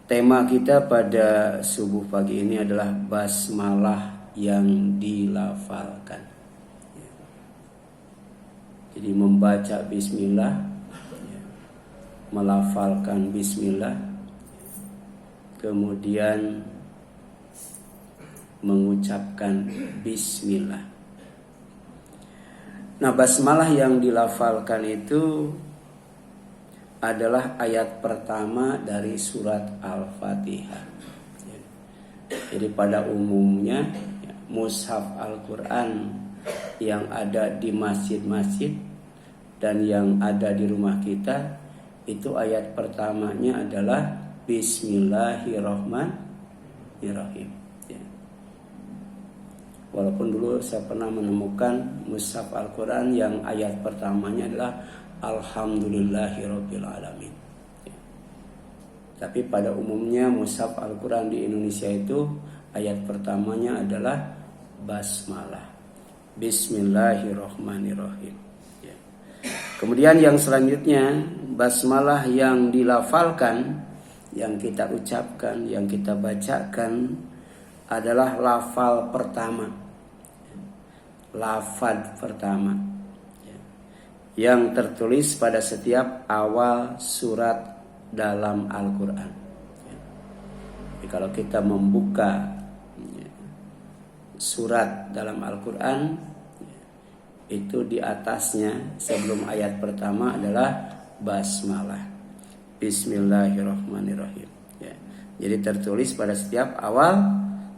Tema kita pada subuh pagi ini adalah basmalah yang dilafalkan. Jadi membaca bismillah, melafalkan bismillah, kemudian mengucapkan bismillah. Nah, basmalah yang dilafalkan itu adalah ayat pertama dari surat Al-Fatihah. Jadi pada umumnya mushaf Al-Quran yang ada di masjid-masjid dan yang ada di rumah kita, itu ayat pertamanya adalah Bismillahirrahmanirrahim. Walaupun dulu saya pernah menemukan mushaf Al-Quran yang ayat pertamanya adalah Alhamdulillahirabbil alamin. Tapi pada umumnya mushaf Al-Quran di Indonesia itu ayat pertamanya adalah basmalah, Bismillahirrahmanirrahim. Kemudian yang selanjutnya basmalah yang dilafalkan, yang kita ucapkan, yang kita bacakan adalah lafal pertama, lafad pertama yang tertulis pada setiap awal surat dalam Al-Quran. Jadi kalau kita membuka surat dalam Al-Quran, itu di atasnya sebelum ayat pertama adalah basmalah, Bismillahirrahmanirrahim. Jadi tertulis pada setiap awal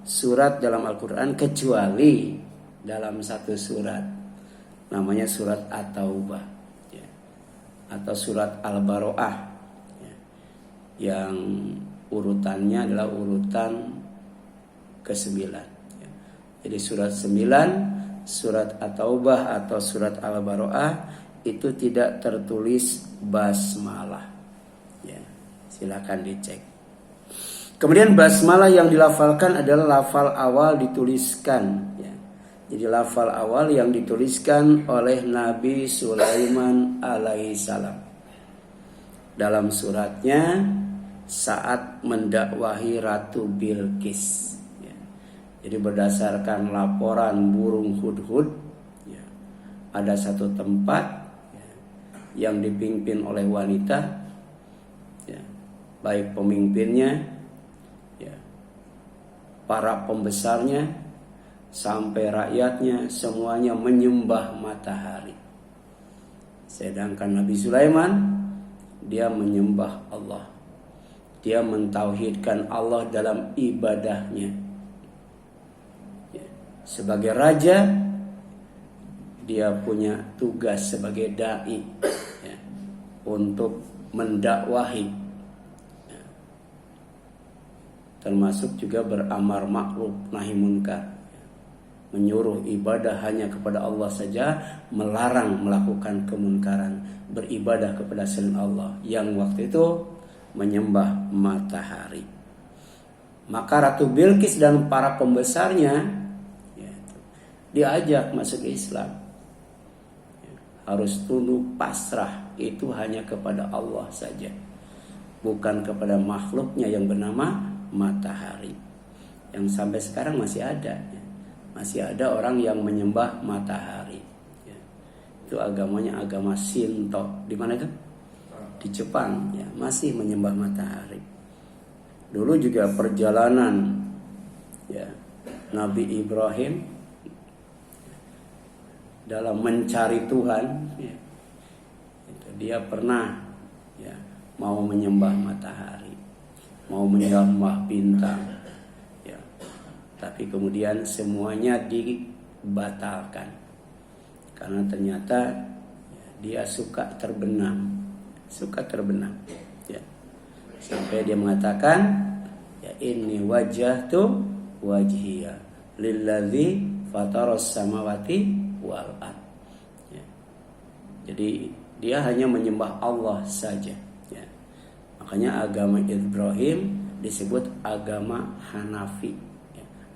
surat dalam Al-Quran kecuali dalam satu surat, namanya surat At-Taubah atau surat Al-Baro'ah, yang urutannya adalah urutan ke-9. Jadi surat 9, surat At-Taubah atau surat Al-Baro'ah itu tidak tertulis basmalah. Silakan dicek. Kemudian basmalah yang dilafalkan adalah lafal awal dituliskan. Jadi lafal awal yang dituliskan oleh Nabi Sulaiman alaihissalam dalam suratnya saat mendakwahi Ratu Bilqis. Jadi berdasarkan laporan burung hudhud, ada satu tempat yang dipimpin oleh wanita, baik pemimpinnya, para pembesarnya, sampai rakyatnya, semuanya menyembah matahari. Sedangkan Nabi Sulaiman, dia menyembah Allah. Dia mentauhidkan Allah dalam ibadahnya. Sebagai raja, dia punya tugas sebagai dai untuk mendakwahi, termasuk juga beramar ma'ruf nahi munkar, menyuruh ibadah hanya kepada Allah saja, melarang melakukan kemunkaran, beribadah kepada selain Allah yang waktu itu menyembah matahari. Maka Ratu Bilqis dan para pembesarnya diajak masuk Islam. Harus tunduk pasrah itu hanya kepada Allah saja, bukan kepada makhluknya yang bernama matahari, yang sampai sekarang masih ada. Masih ada orang yang menyembah matahari. Itu agamanya agama Shinto. Di mana itu? Di Jepang. Masih menyembah matahari. Dulu juga perjalanan Nabi Ibrahim dalam mencari Tuhan, dia pernah mau menyembah matahari, mau menyembah bintang. Tapi kemudian semuanya dibatalkan karena ternyata dia suka terbenam. Sampai dia mengatakan, inni wajjahtu wajhiya lilladzi fataras samawati wal ard. Jadi dia hanya menyembah Allah saja. Makanya agama Ibrahim disebut agama Hanafi.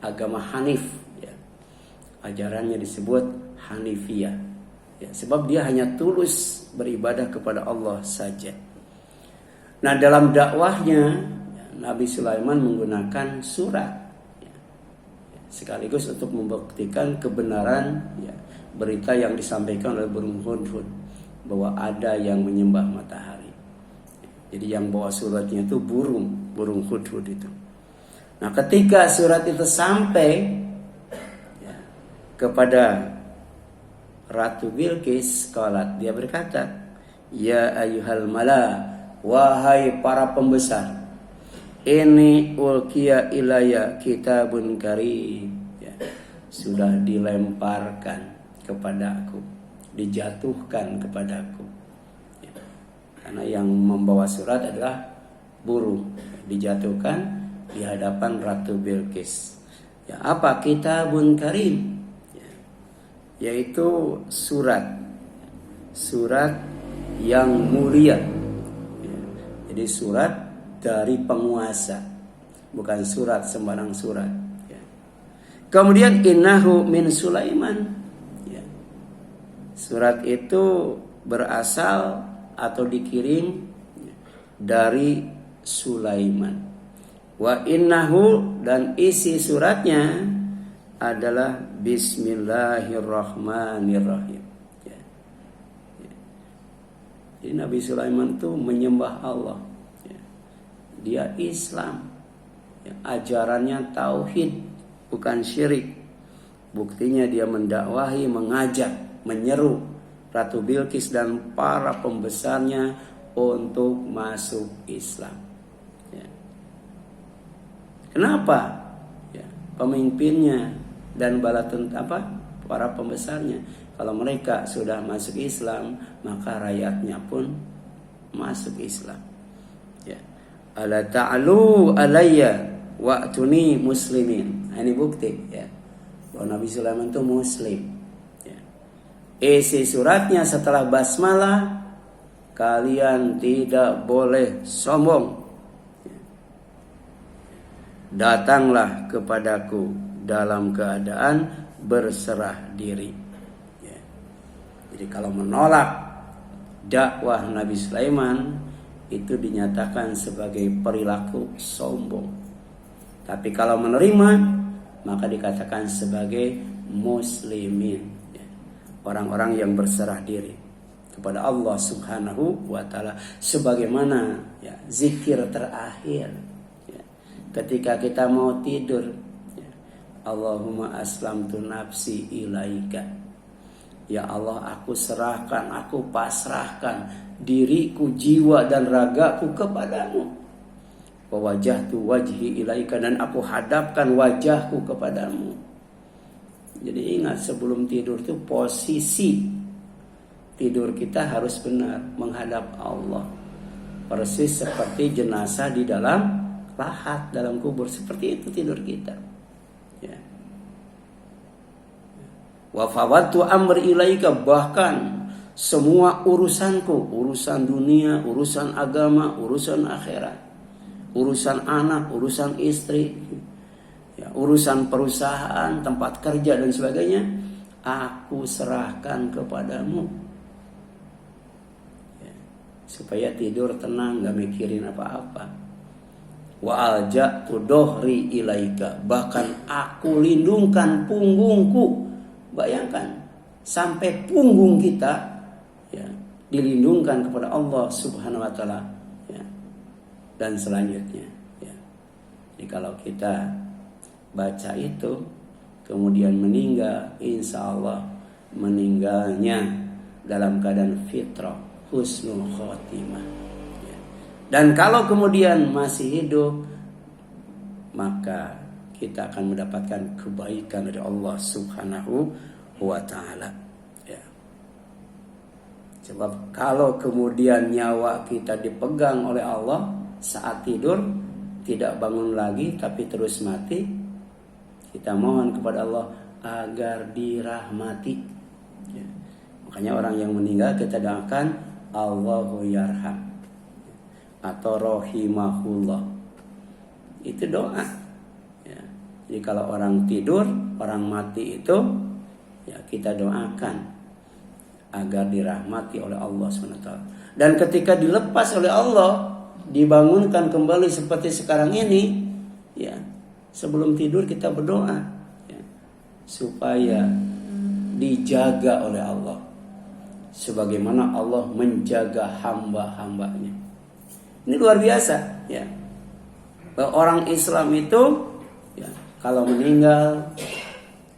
Agama Hanif, ajarannya disebut Hanifiyah, sebab dia hanya tulus beribadah kepada Allah saja. Nah, dalam dakwahnya Nabi Sulaiman menggunakan surat, ya, sekaligus untuk membuktikan kebenaran, ya, berita yang disampaikan oleh burung hudhud bahwa ada yang menyembah matahari. Jadi yang bawa suratnya itu burung hudhud itu. Nah, ketika surat itu sampai, ya, kepada Ratu Bilqis, qalat, dia berkata, ya ayyuhal mala, wahai para pembesar, ini ulqiya ilayya kitabun karim, ya, sudah dilemparkan kepadaku, dijatuhkan kepadaku, ya, karena yang membawa surat adalah burung, dijatuhkan di hadapan Ratu Bilqis. Ya, apa kitabun karim? Yaitu surat yang mulia, ya. Jadi surat dari penguasa, bukan surat sembarang surat, ya. Kemudian innahu min Sulaiman, ya. Surat itu berasal atau dikirim dari Sulaiman. Wa innahu, dan isi suratnya adalah Bismillahirrahmanirrahim, ya. Jadi Nabi Sulaiman itu menyembah Allah, ya. Dia Islam, ya. Ajarannya tauhid, bukan syirik. Buktinya dia mendakwahi, mengajak, menyeru Ratu Bilqis dan para pembesarnya untuk masuk Islam, ya. Kenapa? Ya, pemimpinnya dan para pembesarnya, kalau mereka sudah masuk Islam, maka rakyatnya pun masuk Islam, ya. Ala ta'alu alayya wa'tuni muslimin. Nah, ini bukti, ya, bahwa Nabi Sulaiman itu muslim, ya. Isi suratnya setelah basmalah, kalian tidak boleh sombong, ya. Datanglah kepadaku dalam keadaan berserah diri, ya. Jadi kalau menolak dakwah Nabi Sulaiman, itu dinyatakan sebagai perilaku sombong. Tapi kalau menerima, maka dikatakan sebagai muslimin, ya. Orang-orang yang berserah diri kepada Allah Subhanahu wa ta'ala, sebagaimana, ya, zikir terakhir, ya, ketika kita mau tidur, Allahumma aslamtu nafsi ilaika. Ya Allah, aku serahkan, aku pasrahkan diriku, jiwa dan ragaku kepadamu. Wa wajjahtu wajhi ilaika, dan aku hadapkan wajahku kepadamu. Jadi ingat, sebelum tidur itu posisi tidur kita harus benar, menghadap Allah. Persis seperti jenazah di dalam lahat, dalam kubur, seperti itu tidur kita. Wa fawwadtu amri ilaika, bahkan semua urusanku, urusan dunia, urusan agama, urusan akhirat, urusan anak, urusan istri, ya, urusan perusahaan, tempat kerja dan sebagainya, aku serahkan kepadamu, ya, supaya tidur tenang, gak mikirin apa-apa. Wa alja'tu dohri ilaika, bahkan aku lindungkan punggungku. Bayangkan, sampai punggung kita, ya, dilindungkan kepada Allah Subhanahu wa ta'ala, ya. Dan selanjutnya, ya. Jadi kalau kita baca itu kemudian meninggal, insya Allah meninggalnya dalam keadaan fitrah, husnul khotimah, ya. Dan kalau kemudian masih hidup, maka kita akan mendapatkan kebaikan dari Allah Subhanahu wa ta'ala, ya. Sebab kalau kemudian nyawa kita dipegang oleh Allah saat tidur, tidak bangun lagi tapi terus mati, kita mohon kepada Allah agar dirahmati, ya. Makanya orang yang meninggal kita doakan Allahu yarham atau rahimahullah. Itu doa. Jadi kalau orang tidur, orang mati itu, ya, kita doakan agar dirahmati oleh Allah SWT. Dan ketika dilepas oleh Allah, dibangunkan kembali seperti sekarang ini, ya, sebelum tidur kita berdoa, ya, supaya dijaga oleh Allah sebagaimana Allah menjaga hamba-hambanya. Ini luar biasa, ya. Orang Islam itu, ya, kalau meninggal,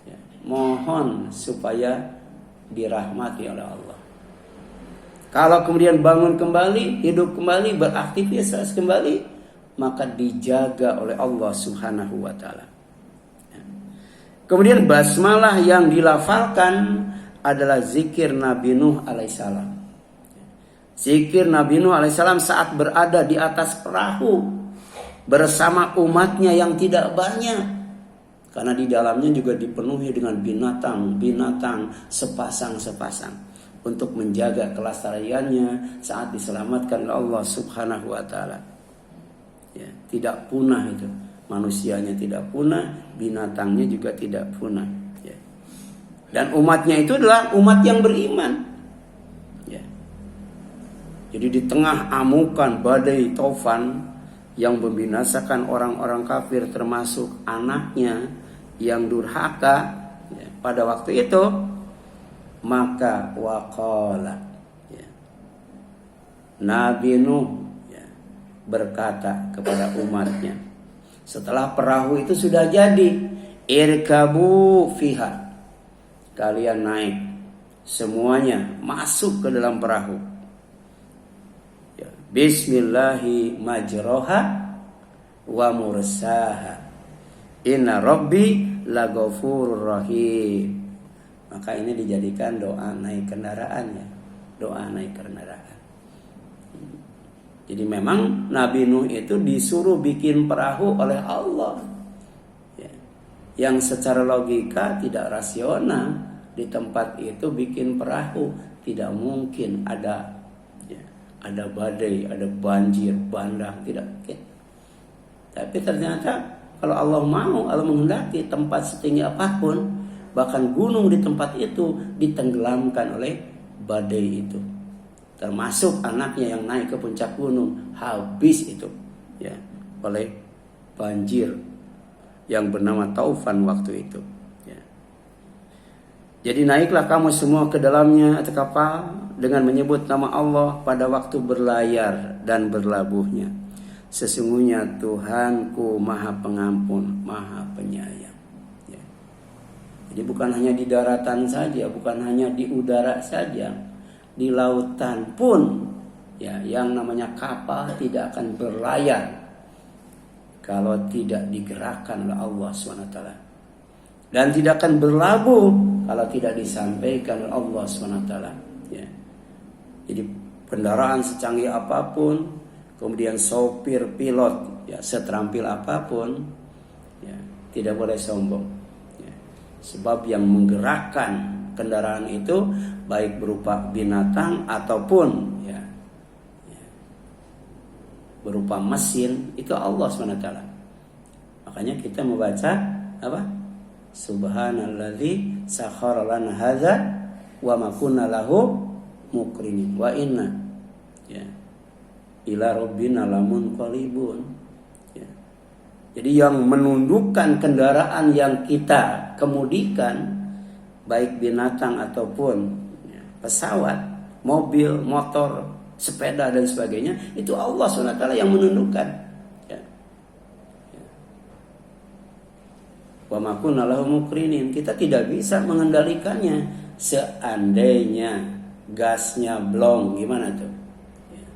ya, mohon supaya dirahmati oleh Allah. Kalau kemudian bangun kembali, hidup kembali, beraktivitas kembali, maka dijaga oleh Allah Subhanahu wa taala. Ya. Kemudian basmalah yang dilafalkan adalah zikir Nabi Nuh alaihissalam. Zikir Nabi Nuh alaihissalam saat berada di atas perahu bersama umatnya yang tidak banyak, karena di dalamnya juga dipenuhi dengan binatang-binatang sepasang-sepasang untuk menjaga kelestariannya saat diselamatkan oleh Allah Subhanahu wa taala. Ya, tidak punah itu. Manusianya tidak punah, binatangnya juga tidak punah. Ya. Dan umatnya itu adalah umat yang beriman. Ya. Jadi di tengah amukan badai taufan yang membinasakan orang-orang kafir termasuk anaknya yang durhaka, ya, pada waktu itu maka waqala, ya, Nabi Nuh, ya, berkata kepada umatnya setelah perahu itu sudah jadi, irkabu fiha, kalian naik semuanya masuk ke dalam perahu, ya, bismillahi majroha wa mursaha inna rabbi laghafurur rahim. Maka ini dijadikan doa naik kendaraan, ya, doa naik kendaraan. Jadi memang Nabi Nuh itu disuruh bikin perahu oleh Allah, ya, yang secara logika tidak rasional. Di tempat itu bikin perahu tidak mungkin ada, ya, ada badai, ada banjir bandang, tidak mungkin. Tapi ternyata kalau Allah mau, Allah menghendaki tempat setinggi apapun, bahkan gunung di tempat itu ditenggelamkan oleh badai itu. Termasuk anaknya yang naik ke puncak gunung, habis itu, ya, oleh banjir yang bernama Taufan waktu itu. Ya. Jadi naiklah kamu semua ke dalamnya atau kapal dengan menyebut nama Allah pada waktu berlayar dan berlabuhnya. Sesungguhnya Tuhanku Maha Pengampun, Maha Penyayang. Ya. Jadi bukan hanya di daratan saja, bukan hanya di udara saja, di lautan pun, ya, yang namanya kapal tidak akan berlayar kalau tidak digerakkan oleh Allah SWT, dan tidak akan berlabuh kalau tidak disampaikan oleh Allah SWT. Ya. Jadi kendaraan secanggih apapun, kemudian sopir pilot, ya, seterampil apapun, ya, tidak boleh sombong, ya. Sebab yang menggerakkan kendaraan itu baik berupa binatang ataupun, ya, berupa mesin, itu Allah SWT. Makanya kita membaca apa? Subhanalladzi sakhkhara lana hadza wa ma kunna lahu muqrinin wa inna, ya, ila rabbina lamunqalibun. Ya. Jadi yang menundukkan kendaraan yang kita kemudikan, baik binatang ataupun, ya, pesawat, mobil, motor, sepeda dan sebagainya, itu Allah SWT yang menundukkan. Ya. Ya. Wa ma kunna lahu muqrinin, kita tidak bisa mengendalikannya. Seandainya gasnya blong, gimana tuh? Ya.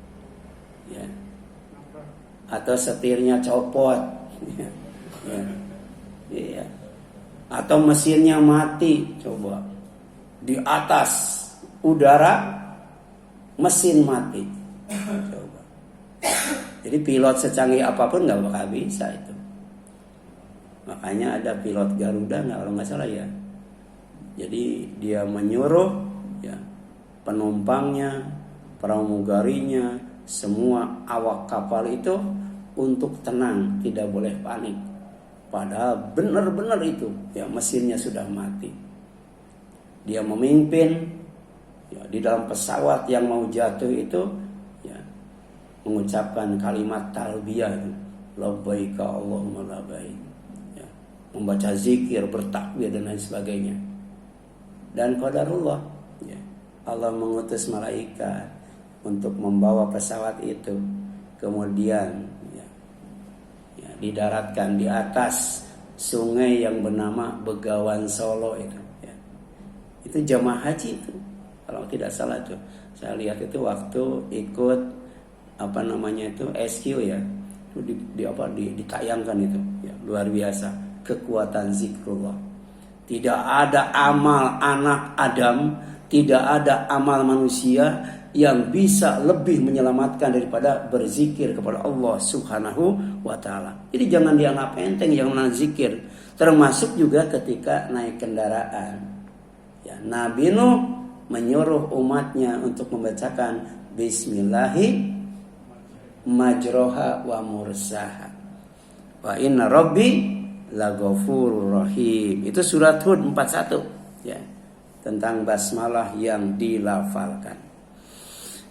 Ya. Atau setirnya copot, ya. Ya. Ya. Atau mesinnya mati, coba di atas udara mesin mati, coba. Jadi pilot secanggih apapun nggak bakal bisa itu. Makanya ada pilot Garuda kalau nggak salah, ya. Jadi dia menyuruh, ya, penumpangnya, pramugarinya, semua awak kapal itu untuk tenang, tidak boleh panik. Padahal benar-benar itu, ya, mesinnya sudah mati. Dia memimpin, ya, di dalam pesawat yang mau jatuh itu, ya, mengucapkan kalimat talbiyah itu, labbaika Allahumma labbaik, ya, membaca zikir, bertakbir dan lain sebagainya. Dan qadarullah, ya, Allah mengutus malaikat untuk membawa pesawat itu, kemudian ya, didaratkan di atas sungai yang bernama Begawan Solo itu, ya. Itu jamaah haji itu, kalau tidak salah tuh. Saya lihat itu waktu ikut SQ ya, itu ditayangkan itu, ya, luar biasa kekuatan zikrullah. Tidak ada amal anak Adam, tidak ada amal manusia yang bisa lebih menyelamatkan daripada berzikir kepada Allah Subhanahu wa taala. Jadi jangan dianggap enteng yang zikir, termasuk juga ketika naik kendaraan. Ya, Nabi Nuh menyuruh umatnya untuk membacakan bismillahi majroha wa mursaha wa inna rabbi laghafurur rahim. Itu surat Hud 41, ya, tentang basmalah yang dilafalkan.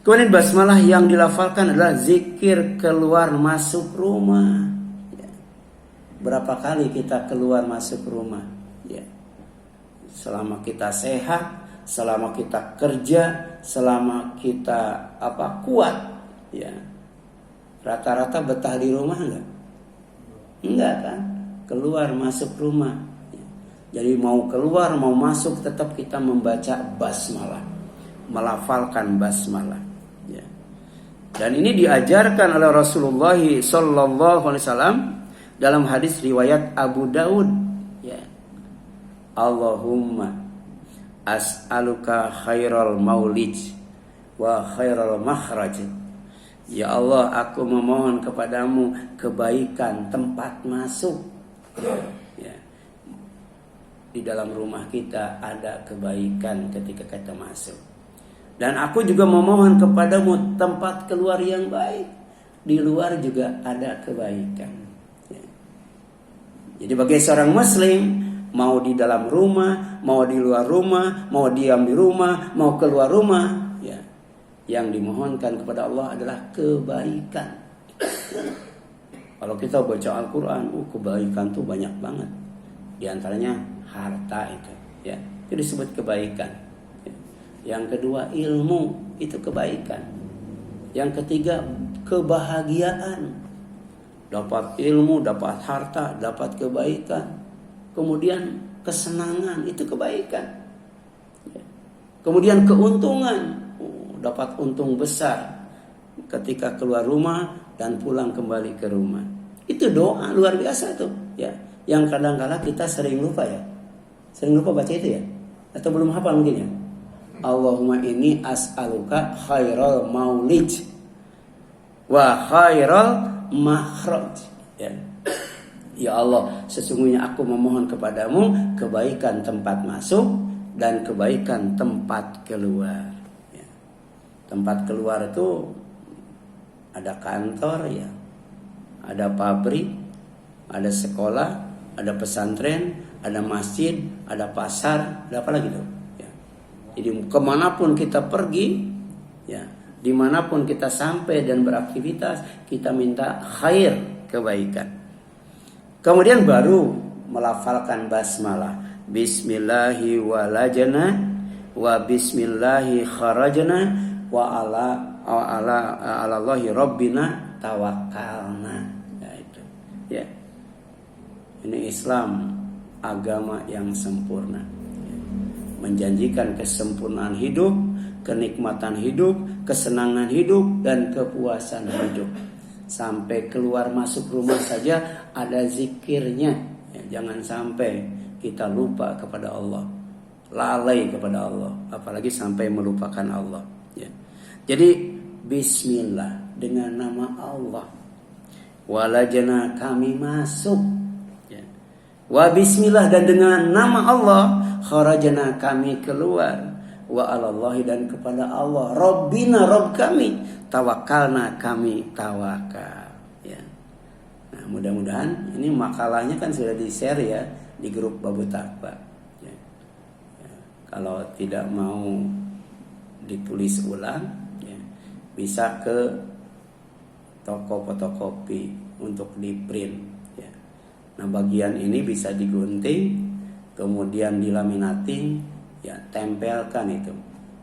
Kemudian basmalah yang dilafalkan adalah zikir keluar masuk rumah, ya. Berapa kali kita keluar masuk rumah, ya. Selama kita sehat, selama kita kerja, selama kita kuat, ya. Rata-rata betah di rumah enggak? Enggak kan? Keluar masuk rumah, ya. Jadi mau keluar mau masuk tetap kita membaca basmalah, melafalkan basmalah, ya. Dan ini diajarkan oleh Rasulullah sallallahu alaihi wasallam dalam hadis riwayat Abu Daud, ya. Allahumma as'aluka khairal maulid wa khairal makhraj. Ya Allah, aku memohon kepadamu kebaikan tempat masuk, ya. Di dalam rumah kita ada kebaikan ketika kita masuk. Dan aku juga memohon kepadamu tempat keluar yang baik. Di luar juga ada kebaikan, ya. Jadi bagi seorang muslim, mau di dalam rumah, mau di luar rumah, mau diam di rumah, mau keluar rumah, ya, yang dimohonkan kepada Allah adalah kebaikan. Kalau kita baca Al-Quran, kebaikan tuh banyak banget. Di antaranya harta itu, ya, itu disebut kebaikan. Yang kedua ilmu, itu kebaikan. Yang ketiga kebahagiaan. Dapat ilmu, dapat harta, dapat kebaikan. Kemudian kesenangan, itu kebaikan. Kemudian keuntungan, dapat untung besar ketika keluar rumah dan pulang kembali ke rumah. Itu doa luar biasa tuh, ya. Yang kadang-kala kita sering lupa, ya. Sering lupa baca itu, ya. Atau belum hafal mungkin, ya. Allahumma inni as'aluka khairal maulid wa khairal makhraj, ya. Ya Allah, sesungguhnya aku memohon kepadamu kebaikan tempat masuk dan kebaikan tempat keluar, ya. Tempat keluar itu ada kantor, ya, ada pabrik, ada sekolah, ada pesantren, ada masjid, ada pasar, ada apa lagi tuh? Jadi kemanapun kita pergi, ya, dimanapun kita sampai dan beraktivitas, kita minta khair, kebaikan. Kemudian baru melafalkan basmalah. Bismillahi walajna wa bismillahi kharajna wa ala Allahi rabbina tawakkalna. Ya, itu, ya. Ini Islam, agama yang sempurna. Menjanjikan kesempurnaan hidup, kenikmatan hidup, kesenangan hidup, dan kepuasan hidup. Sampai keluar masuk rumah saja ada zikirnya, ya. Jangan sampai kita lupa kepada Allah, lalai kepada Allah, apalagi sampai melupakan Allah, ya. Jadi bismillah, dengan nama Allah. Walajana, kami masuk, ya. Wa bismillah, dan dengan nama Allah. Kharajana, kami keluar. Wa alallahi, dan kepada Allah. Rabbina, Rabb kami. Tawakalna, kami tawakal, ya. Nah, mudah-mudahan ini makalahnya kan sudah di-share, ya, di grup Babu Takwa, ya. Ya, kalau tidak mau ditulis ulang, ya, bisa ke toko fotokopi untuk di print ya. Nah bagian ini bisa digunting, kemudian dilaminating ya, tempelkan itu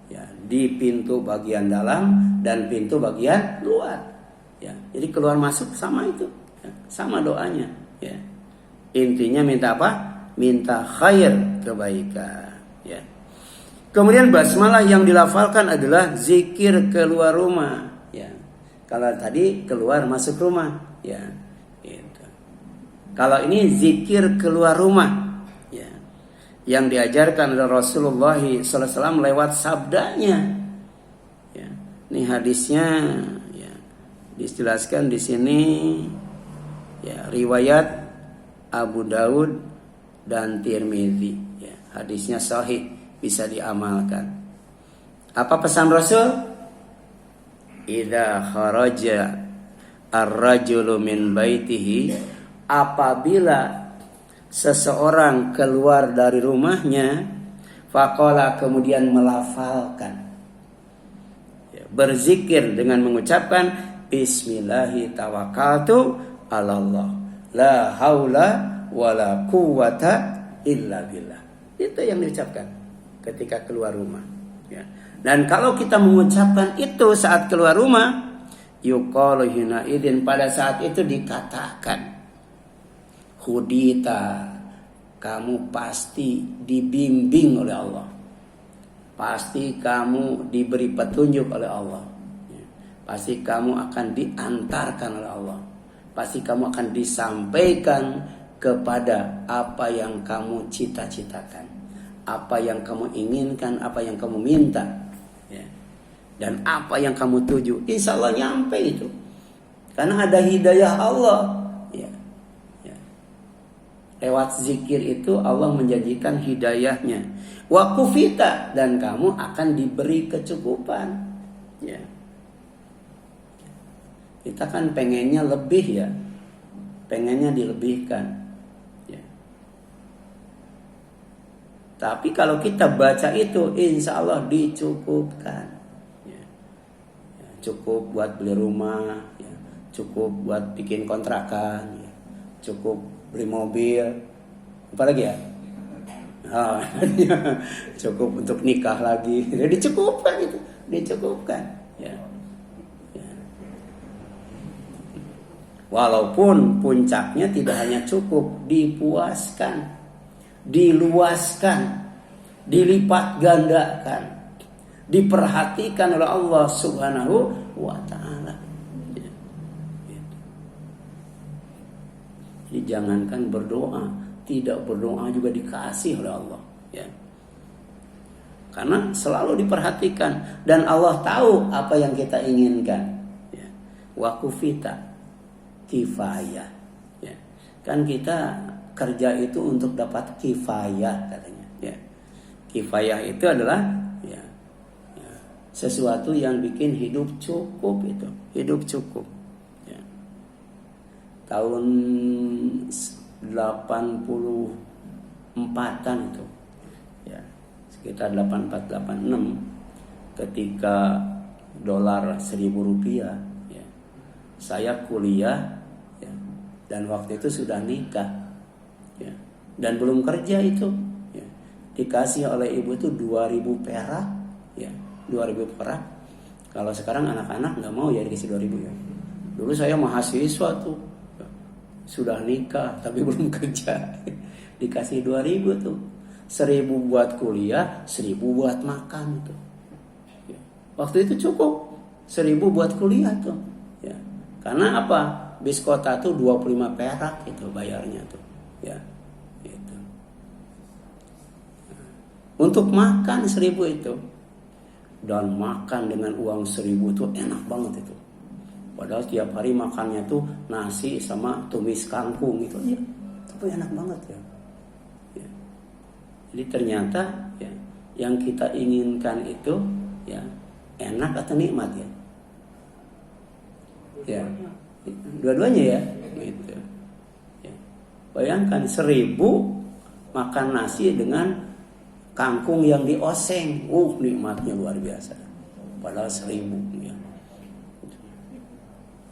ya di pintu bagian dalam dan pintu bagian luar ya. Jadi keluar masuk sama itu ya, sama doanya ya. Intinya minta apa? Minta khair, kebaikan ya. Kemudian basmalah yang dilafalkan adalah zikir keluar rumah ya. Kalau tadi keluar masuk rumah ya gitu. Kalau ini zikir keluar rumah ya, yang diajarkan oleh Rasulullah SAW lewat sabdanya ya. Ini hadisnya ya, dijelaskan di sini ya, riwayat Abu Daud dan Tirmidzi ya. Hadisnya sahih, bisa diamalkan. Apa pesan Rasul? Idza kharaja ar-rajulu min baitihi, apabila seseorang keluar dari rumahnya, faqala, kemudian melafalkan ya, berzikir dengan mengucapkan bismillahi tawakkaltu 'alallah la haula wala quwwata illa billah. Itu yang diucapkan ketika keluar rumah ya. Dan kalau kita mengucapkan itu saat keluar rumah, yuqalu hina idin, pada saat itu dikatakan hudita, kamu pasti dibimbing oleh Allah, pasti kamu diberi petunjuk oleh Allah ya. Pasti kamu akan diantarkan oleh Allah, pasti kamu akan disampaikan kepada apa yang kamu cita-citakan, apa yang kamu inginkan, apa yang kamu minta ya. Dan apa yang kamu tuju, insya Allah nyampe itu, karena ada hidayah Allah ya. Ya. Lewat zikir itu Allah menjanjikan hidayahnya. Wa kufita, dan kamu akan diberi kecukupan ya. Kita kan pengennya lebih ya, pengennya dilebihkan. Tapi kalau kita baca itu, insya Allah dicukupkan ya. Ya, cukup buat beli rumah ya, cukup buat bikin kontrakan ya, cukup beli mobil, apa lagi ya, cukup untuk nikah lagi. Jadi dicukupkan itu, dicukupkan ya. Ya. Walaupun puncaknya tidak hanya cukup, dipuaskan, diluaskan, dilipat gandakan, diperhatikan oleh Allah Subhanahu wa ta'ala. Jadi jangankan berdoa, tidak berdoa juga dikasih oleh Allah ya. Karena selalu diperhatikan dan Allah tahu apa yang kita inginkan ya. Wa kufita, kifayah ya. Kan kita kerja itu untuk dapat kifayah katanya ya. Kifayah itu adalah ya, ya, sesuatu yang bikin hidup cukup, itu hidup cukup ya. Tahun 84-an itu ya, sekitar 84-86, ketika dolar 1.000 rupiah ya, saya kuliah ya, dan waktu itu sudah nikah ya, dan belum kerja itu ya. Dikasih oleh ibu itu 2.000 perak ya, 2.000 perak. Kalau sekarang anak-anak nggak mau ya dikasih 2.000 ya. Dulu saya mahasiswa tuh ya, sudah nikah tapi belum kerja, dikasih 2.000 tuh, 1.000 buat kuliah, 1.000 buat makan tuh ya. Waktu itu cukup 1.000 buat kuliah tuh ya. Karena apa, bis kota tuh 25 perak itu bayarnya tuh ya, gitu. Untuk makan 1.000 itu, dan makan dengan uang 1.000 itu enak banget itu. Padahal tiap hari makannya tuh nasi sama tumis kangkung itu ya, tapi enak banget ya. Ya. Jadi ternyata ya, yang kita inginkan itu ya enak atau nikmat ya. Ya, dua-duanya ya. Gitu. Bayangkan 1.000 makan nasi dengan kangkung yang dioseng, nikmatnya luar biasa. Padahal 1.000 ya.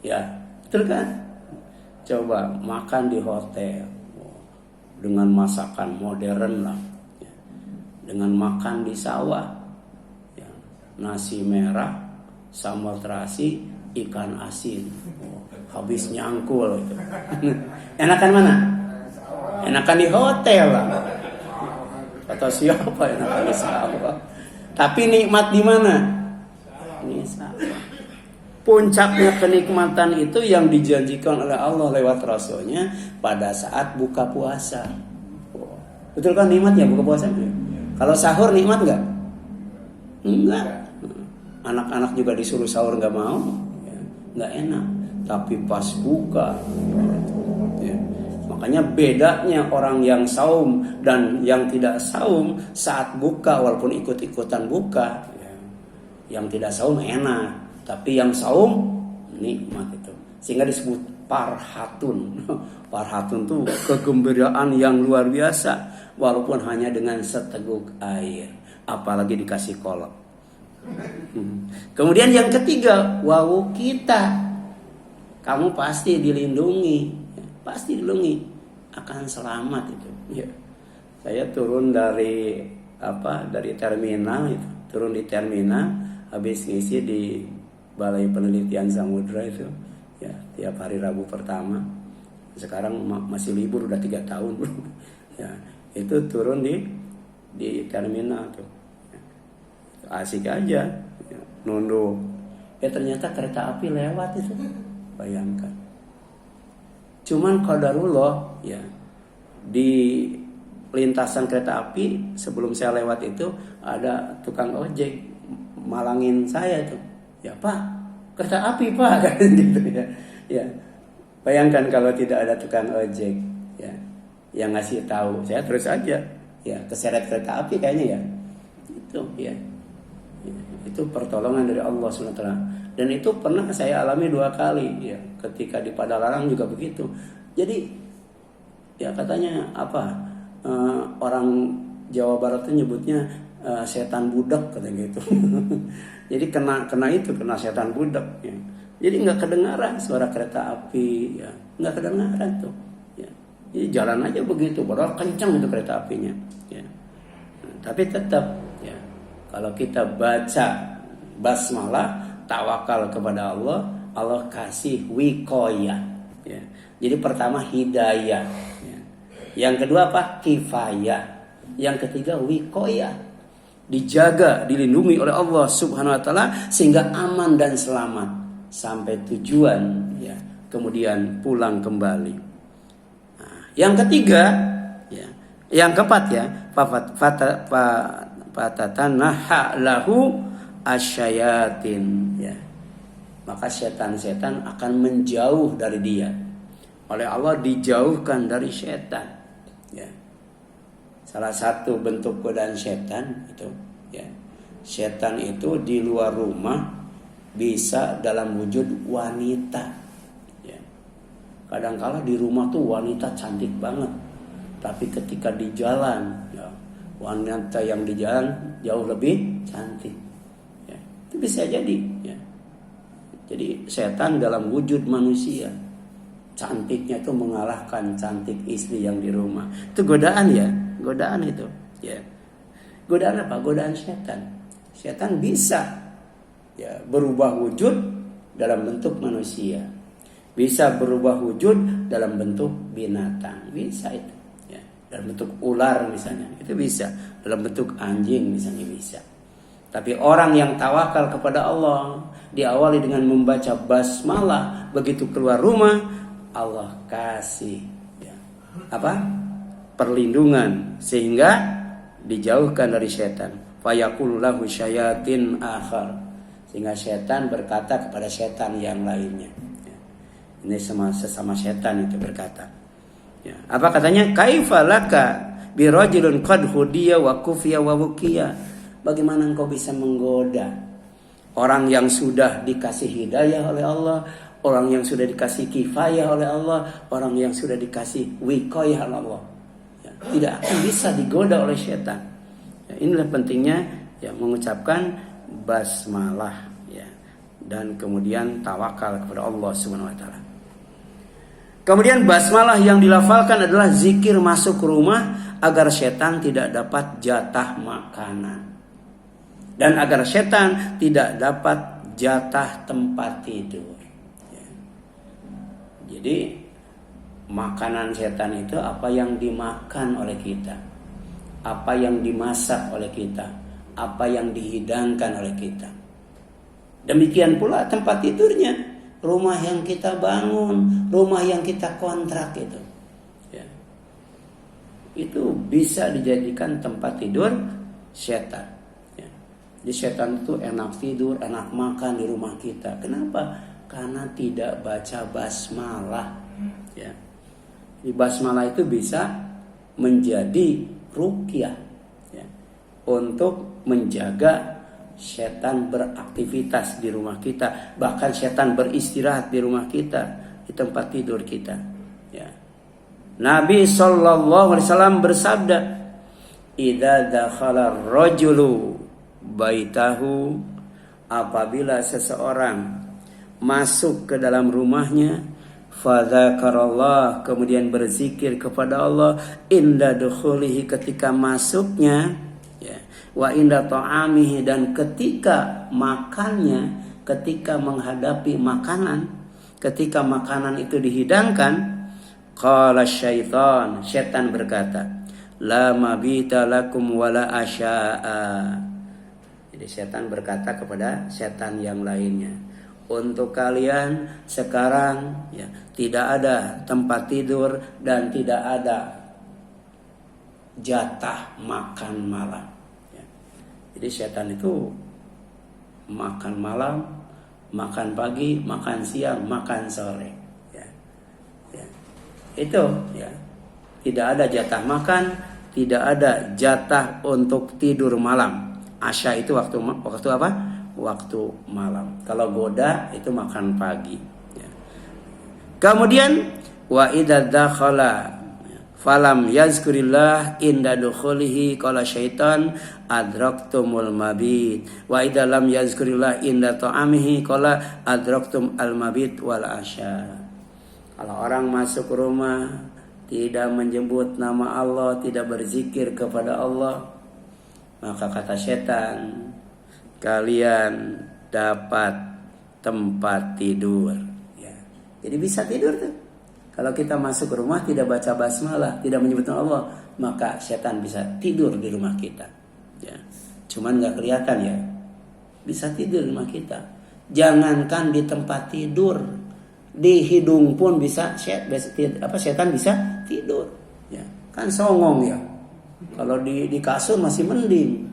Ya, betul kan? Coba makan di hotel dengan masakan modern lah, ya. Dengan makan di sawah, ya. Nasi merah, sambal terasi, ikan asin, habis nyangkul itu. Enakan mana? Enakan di hotel lah. Kata siapa enakan di sawah? Tapi nikmat di mana? Ini sawah. Puncaknya kenikmatan itu yang dijanjikan oleh Allah lewat Rasulnya pada saat buka puasa. Betul kan nikmatnya buka puasa? Kalau sahur nikmat nggak? Enggak. Anak-anak juga disuruh sahur nggak mau, nggak enak. Tapi pas buka, ya. Makanya bedanya orang yang saum dan yang tidak saum saat buka, walaupun ikut-ikutan buka, ya. Yang tidak saum enak. Tapi yang saum nikmat itu. Sehingga disebut parhatun. Parhatun itu kegembiraan yang luar biasa. Walaupun hanya dengan seteguk air. Apalagi dikasih kolak. Kemudian yang ketiga, wawu kita. Kamu pasti dilindungi. Pasti dilindungi. Akan selamat itu. Ya. Saya turun dari terminal itu. Turun di terminal. Habis ngisi di Balai Penelitian Samudra itu, ya, tiap hari Rabu pertama. Sekarang masih libur udah 3 tahun, ya, itu turun di terminal tuh, ya. Asik aja, ya, nunduk. Ternyata kereta api lewat itu, bayangkan. Cuman qadarullah, ya, di lintasan kereta api sebelum saya lewat itu ada tukang ojek malangin saya tuh. Ya Pak, kereta api Pak, kan gitu ya. Ya, bayangkan kalau tidak ada tukang ojek, ya, yang ngasih tahu, saya terus aja, ya, keseret kereta api kayaknya ya. Itu, ya, itu pertolongan dari Allah SWT. Dan itu pernah saya alami 2 kali, ya, ketika di Padalarang juga begitu. Jadi, ya katanya apa? Orang Jawa Barat itu nyebutnya setan budak katanya gitu. Jadi kena setan budak, ya. Jadi nggak kedengaran suara kereta api, ya, nggak kedengaran tuh, ya. Jadi jalan aja begitu, padahal kencang itu kereta apinya, ya. Nah, tapi tetap, ya, kalau kita baca basmalah, tawakal kepada Allah, Allah kasih wikoya, ya. Jadi pertama hidayah, ya. Yang kedua apa? Kifayah. Yang ketiga wikoya. Dijaga, dilindungi oleh Allah Subhanahu wa taala sehingga aman dan selamat sampai tujuan, ya. Kemudian pulang kembali. Nah, yang ketiga, ya, yang keempat, ya, fatatanaha lahu asyayatin, ya. Maka setan-setan akan menjauh dari dia. Oleh Allah dijauhkan dari setan, ya. Salah satu bentuk godaan setan itu, ya, setan itu di luar rumah bisa dalam wujud wanita, ya. Kadang-kala di rumah tuh wanita cantik banget, tapi ketika di jalan, ya, wanita yang di jalan jauh lebih cantik, ya. Itu bisa jadi, ya. Jadi setan dalam wujud manusia, cantiknya itu mengalahkan cantik istri yang di rumah. Itu godaan, ya. Godaan itu, ya. Godaan apa? Godaan setan. Setan bisa, ya, berubah wujud dalam bentuk manusia. Bisa berubah wujud dalam bentuk binatang. Bisa itu, ya. Dalam bentuk ular misalnya, itu bisa. Dalam bentuk anjing misalnya bisa. Tapi orang yang tawakal kepada Allah, diawali dengan membaca basmalah, begitu keluar rumah, Allah kasih, ya, apa? Perlindungan sehingga dijauhkan dari setan. Fayaqulu lahu syayatin akhar, sehingga setan berkata kepada setan yang lainnya, ya. Ini sesama setan itu berkata, ya. Apa katanya? Kaifa laka birajulun qad hudiya wa kufiya wa wukiya. Bagaimana engkau bisa menggoda orang yang sudah dikasih hidayah oleh Allah, orang yang sudah dikasih kifayah oleh Allah, orang yang sudah dikasih wiqayah oleh Allah. Tidak akan bisa digoda oleh setan. Ya, inilah pentingnya, ya, mengucapkan basmalah, ya. dan kemudian tawakal kepada Allah Subhanahu wa taala. Kemudian basmalah yang dilafalkan adalah zikir masuk rumah agar setan tidak dapat jatah makanan dan agar setan tidak dapat jatah tempat tidur. Jadi makanan setan itu apa yang dimakan oleh kita, apa yang dimasak oleh kita, apa yang dihidangkan oleh kita. Demikian pula tempat tidurnya, rumah yang kita bangun, rumah yang kita kontrak itu, ya, itu bisa dijadikan tempat tidur setan. Ya. Jadi setan itu enak tidur, enak makan di rumah kita. Kenapa? Karena tidak baca basmalah. Ya. Di basmalah itu bisa menjadi ruqyah, ya, untuk menjaga setan beraktivitas di rumah kita, bahkan setan beristirahat di rumah kita, di tempat tidur kita. Ya. Nabi SAW bersabda, "Idza dakhala ar-rajulu baitahu," apabila seseorang masuk ke dalam rumahnya, fadzakarallah, kemudian berzikir kepada Allah, inda dukhulihi, ketika masuknya, ya, wa inda ta'amihi, dan ketika makannya, ketika menghadapi makanan, ketika makanan itu dihidangkan, qala syaitan, setan berkata, la mabita lakum wala asya'a. Jadi setan berkata kepada setan yang lainnya, untuk kalian sekarang, ya, tidak ada tempat tidur dan tidak ada jatah makan malam. Ya. Jadi setan itu makan malam, makan pagi, makan siang, makan sore. Ya. Ya. Itu, ya, tidak ada jatah makan, tidak ada jatah untuk tidur malam. Asya itu waktu apa? Waktu malam. Kalau goda itu makan pagi. Ya. Kemudian wa idza dakhala falam yazkurillah inda dukhulihi qala syaitan adraktumul mabit wa idza lam yazkurillah inda ta'amihi qala adraktum al mabit wal asya. Kalau orang masuk rumah tidak menyebut nama Allah, tidak berzikir kepada Allah, maka kata setan, kalian dapat tempat tidur. Ya. Jadi bisa tidur tuh. Kalau kita masuk ke rumah tidak baca basmalah, tidak menyebut nama Allah, maka setan bisa tidur di rumah kita. Ya. Cuman nggak kelihatan, ya. Bisa tidur di rumah kita. Jangankan di tempat tidur, di hidung pun bisa setan bisa tidur. Ya. Kan songong, ya. Kalau di kasur masih mending.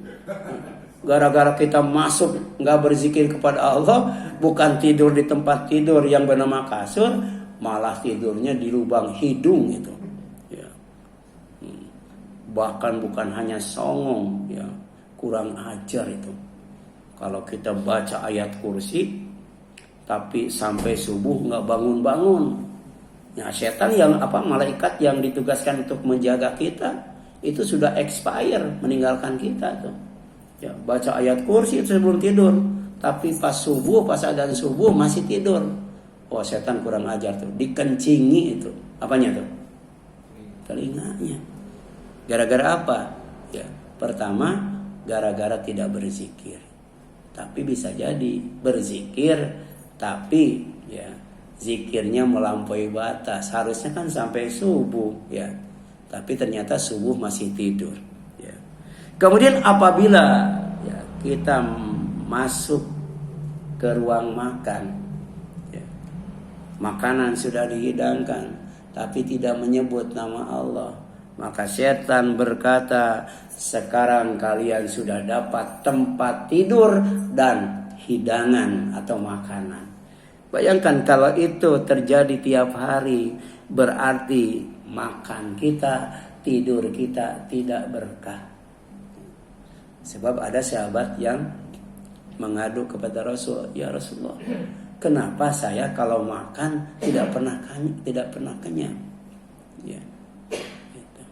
Gara-gara kita masuk nggak berzikir kepada Allah, bukan tidur di tempat tidur yang bernama kasur, malah tidurnya di lubang hidung itu. Ya. Bahkan bukan hanya songong, ya, kurang ajar itu. Kalau kita baca ayat kursi, tapi sampai subuh nggak bangun-bangun, ya setan yang malaikat yang ditugaskan untuk menjaga kita itu sudah expire, meninggalkan kita tuh. Ya, baca ayat kursi itu sebelum tidur, tapi pas subuh, pas adzan subuh masih tidur. Oh, setan kurang ajar tuh, dikencingi itu. Apanya tuh? Telinganya. Gara-gara apa? Ya, pertama gara-gara tidak berzikir. Tapi bisa jadi berzikir, tapi ya zikirnya melampaui batas. Harusnya kan sampai subuh, ya. Tapi ternyata subuh masih tidur. Kemudian apabila, ya, kita masuk ke ruang makan, ya, makanan sudah dihidangkan tapi tidak menyebut nama Allah, maka setan berkata, sekarang kalian sudah dapat tempat tidur dan hidangan atau makanan. Bayangkan kalau itu terjadi tiap hari, berarti makan kita, tidur kita tidak berkah. Sebab ada sahabat yang mengadu kepada Rasul, ya Rasulullah, kenapa saya kalau makan tidak pernah kenyang? Ya, gitu.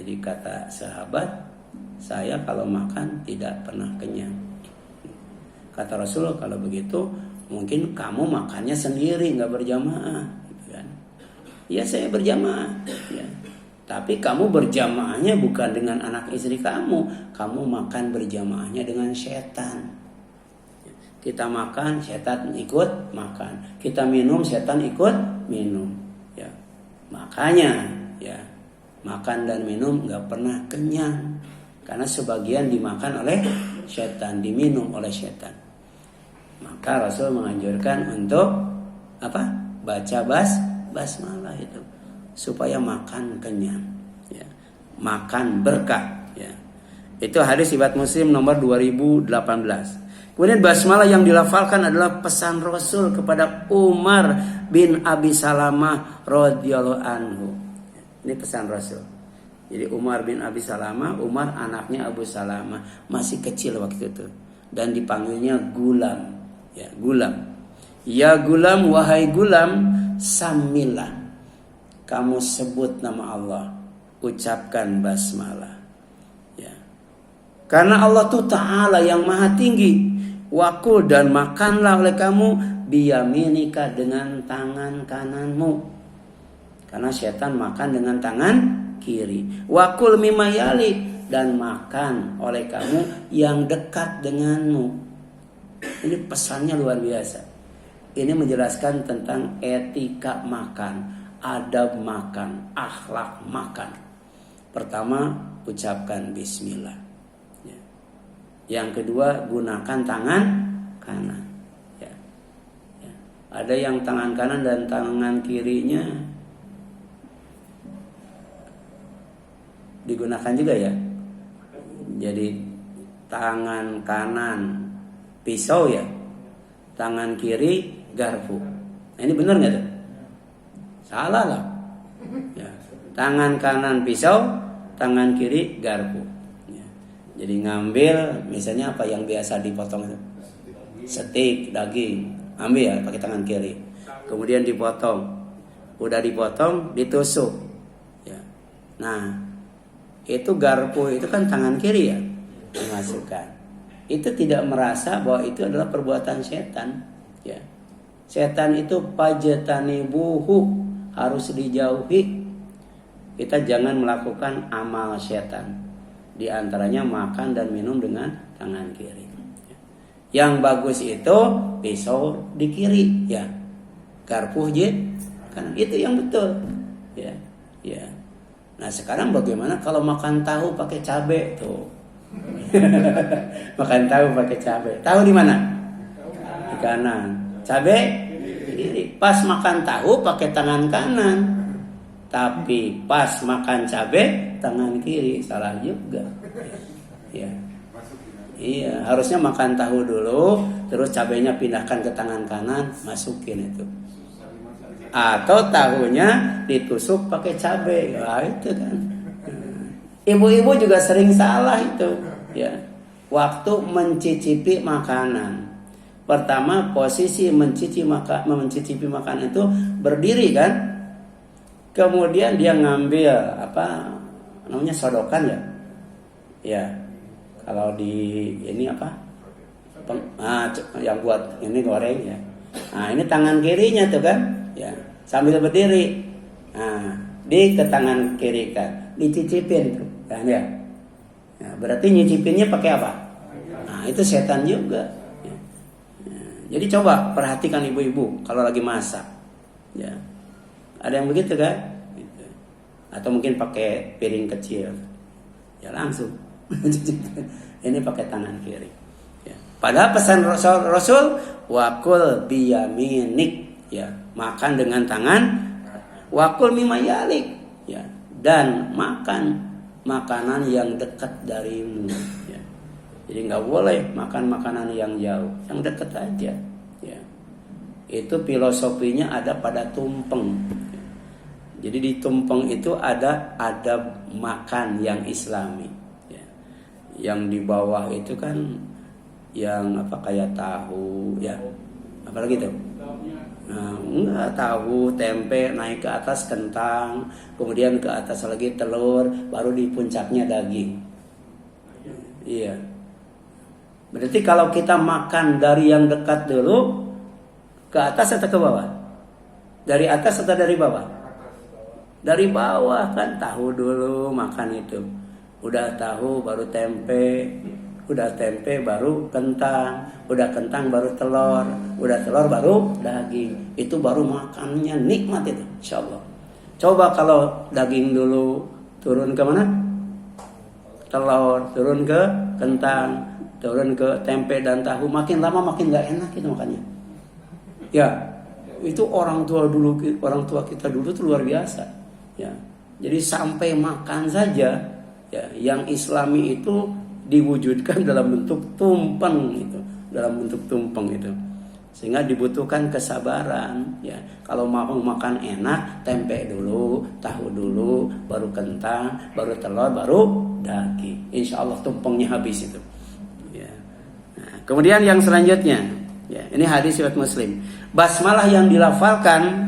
Jadi kata sahabat, saya kalau makan tidak pernah kenyang. Kata Rasul, kalau begitu mungkin kamu makannya sendiri, nggak berjamaah, gitu kan? Ya saya berjamaah, ya. Tapi kamu berjamaahnya bukan dengan anak istri kamu makan berjamaahnya dengan setan. Kita makan, setan ikut makan. Kita minum, setan ikut minum. Ya, makanya, ya, makan dan minum nggak pernah kenyang, karena sebagian dimakan oleh setan, diminum oleh setan. Maka Rasul menganjurkan untuk apa? Baca basmalah itu supaya makan kenyang, ya. Makan berkah, ya. Itu hadis riwayat Muslim nomor 2018. Kemudian basmalah yang dilafalkan adalah pesan Rasul kepada Umar bin Abi Salamah radhiyallahu anhu. Ini pesan Rasul. Jadi Umar bin Abi Salamah, Umar anaknya Abu Salamah, masih kecil waktu itu dan dipanggilnya gulam, ya, gulam. Ya gulam, wahai gulam, samillah. Kamu sebut nama Allah, ucapkan basmalah, ya. Karena Allah itu Ta'ala yang maha tinggi. Wakul, dan makanlah oleh kamu biyaminika, dengan tangan kananmu. Karena setan makan dengan tangan kiri. Wakul mimayali, dan makan oleh kamu yang dekat denganmu. Ini pesannya luar biasa. Ini menjelaskan tentang etika makan, adab makan, akhlak makan. Pertama, ucapkan bismillah. Ya. Yang kedua, gunakan tangan kanan. Ya. Ya. Ada yang tangan kanan dan tangan kirinya digunakan juga, ya. Jadi tangan kanan pisau, ya, tangan kiri garpu. Nah, ini benar nggak tuh? Salah lah, ya. Tangan kanan pisau, tangan kiri garpu, ya. Jadi ngambil misalnya apa yang biasa dipotong itu, steak daging, ambil ya pakai tangan kiri, kemudian dipotong, udah dipotong ditusuk, ya. Nah itu garpu itu kan tangan kiri, ya, dimasukkan. Itu tidak merasa bahwa itu adalah perbuatan setan, ya. Setan itu pajatanibuhu, harus dijauhi. Kita jangan melakukan amal setan. Di antaranya makan dan minum dengan tangan kiri. Yang bagus itu pisau di kiri, ya. Garpu kan itu yang betul, ya. Ya. Nah sekarang bagaimana kalau makan tahu pakai cabai tuh? Makan tahu pakai cabai. Tahu di mana? Di kanan. Cabai kiri. Pas makan tahu pakai tangan kanan, tapi pas makan cabai tangan kiri, salah juga. Ya. Iya, harusnya makan tahu dulu, terus cabainya pindahkan ke tangan kanan, masukin itu. Atau tahunya ditusuk pakai cabai, wah itu kan. Ibu-ibu juga sering salah itu, ya. Waktu mencicipi makanan. Pertama posisi mencicipi makanan itu berdiri kan. Kemudian dia ngambil apa namanya sodokan, ya. Ya. Kalau di ini apa? Yang buat ini goreng, ya. Nah, ini tangan kirinya tuh kan, ya. Sambil berdiri. Nah, ke tangan kiri kan, dicicipin tuh, kan, ya. Ya, berarti nyicipinnya pakai apa? Nah, itu setan juga. Jadi coba perhatikan ibu-ibu kalau lagi masak, ya. Ada yang begitu kan? Gitu. Atau mungkin pakai piring kecil, ya langsung. Ini pakai tangan kiri. Ya. Padahal pesan Rasul wakul biyaminik, ya, makan dengan tangan, wakul mimayalik, ya, dan makan makanan yang dekat darimu. Ya. Jadi nggak boleh makan makanan yang jauh, yang dekat aja. Ya. Itu filosofinya ada pada tumpeng. Jadi di tumpeng itu ada makan yang Islami. Ya. Yang di bawah itu kan yang apa kayak tahu, ya, apalagi tuh. Nah, enggak, tahu, tempe, naik ke atas kentang, kemudian ke atas lagi telur, baru di puncaknya daging. Iya. Berarti kalau kita makan dari yang dekat dulu, ke atas atau ke bawah? Dari atas atau dari bawah? Dari bawah kan, tahu dulu makan itu. Udah tahu baru tempe, udah tempe baru kentang, udah kentang baru telur, udah telur baru daging. Itu baru makannya nikmat itu, insyaallah. Coba kalau daging dulu, turun ke mana? Telur, turun ke kentang, turun ke tempe dan tahu, makin lama makin gak enak itu makannya. Ya, itu orang tua kita dulu tuh luar biasa. Ya, jadi sampai makan saja, ya, yang Islami itu diwujudkan dalam bentuk tumpeng itu, dalam bentuk tumpeng itu. Sehingga dibutuhkan kesabaran. Ya, kalau mau makan enak, tempe dulu, tahu dulu, baru kentang, baru telur, baru daging. Insya Allah tumpengnya habis itu. Ya. Nah, kemudian yang selanjutnya, ya, ini hadis riwayat Muslim. Basmalah yang dilafalkan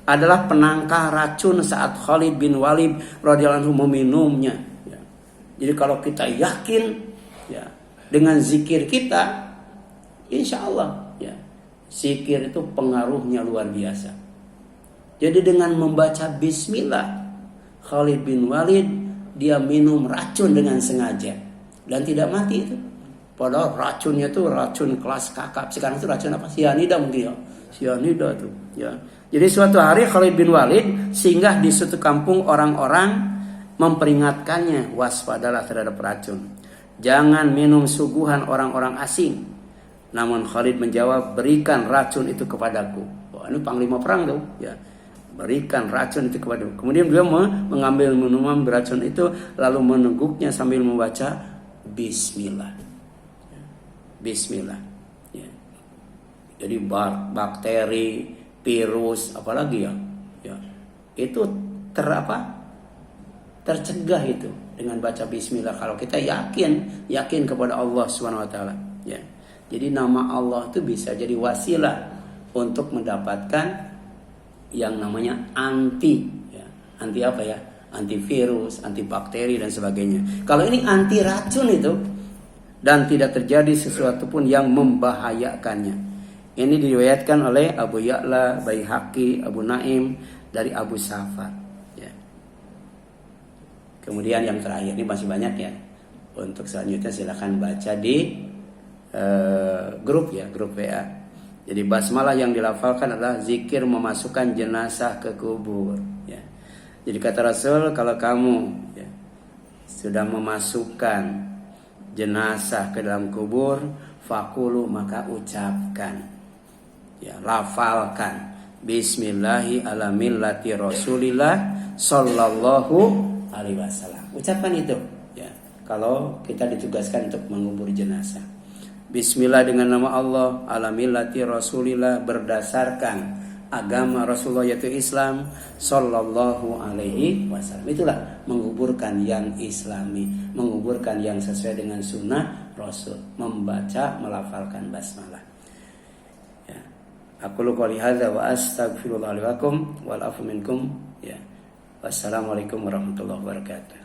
adalah penangkal racun saat Khalid bin Walid radhiyallahu anhu meminumnya. Ya. Jadi kalau kita yakin, ya, dengan zikir kita, insya Allah, ya, zikir itu pengaruhnya luar biasa. Jadi dengan membaca Bismillah, Khalid bin Walid dia minum racun dengan sengaja dan tidak mati itu. Padahal racunnya itu racun kelas kakap. Sekarang itu racun apa? Sianida mungkin ya. Sianida itu. Ya. Jadi suatu hari Khalid bin Walid singgah di suatu kampung, orang-orang memperingatkannya, waspadalah terhadap racun. Jangan minum suguhan orang-orang asing. Namun Khalid menjawab, berikan racun itu kepadaku. Wah, ini panglima perang tuh. Ya. Berikan racun itu kepadaku. Kemudian beliau mengambil minuman beracun itu lalu meneguknya sambil membaca Bismillah. Bismillah. Ya. Jadi bakteri, virus, apalagi ya, itu tercegah itu dengan baca Bismillah. Kalau kita yakin kepada Allah Subhanahu Wa Taala. Ya. Jadi nama Allah itu bisa jadi wasilah untuk mendapatkan yang namanya anti. Ya. Anti apa ya? Antivirus, antibakteri dan sebagainya. Kalau ini anti racun itu. Dan tidak terjadi sesuatu pun yang membahayakannya. Ini diriwayatkan oleh Abu Ya'la, Baihaqi, Abu Naim dari Abu Safar. Ya. Kemudian yang terakhir, ini masih banyak ya. Untuk selanjutnya silakan baca di grup WA. Jadi basmalah yang dilafalkan adalah zikir memasukkan jenazah ke kubur. Ya. Jadi kata Rasul, kalau kamu, ya, sudah memasukkan jenazah ke dalam kubur, fakulu, maka ucapkan, ya, lafalkan Bismillahi ala millati Rasulillah sallallahu alaihi wasallam. Ucapan itu, ya, kalau kita ditugaskan untuk mengubur jenazah. Bismillah dengan nama Allah, ala millati Rasulillah berdasarkan agama Rasulullah yaitu Islam sallallahu alaihi wasallam. Itulah menguburkan yang Islami, menguburkan yang sesuai dengan sunnah Rasul, membaca, melafalkan basmalah. Ya. Aku qouli hadza wa astaghfirullah li wa lakum wal afu minkum. Ya. Wassalamualaikum warahmatullahi wabarakatuh.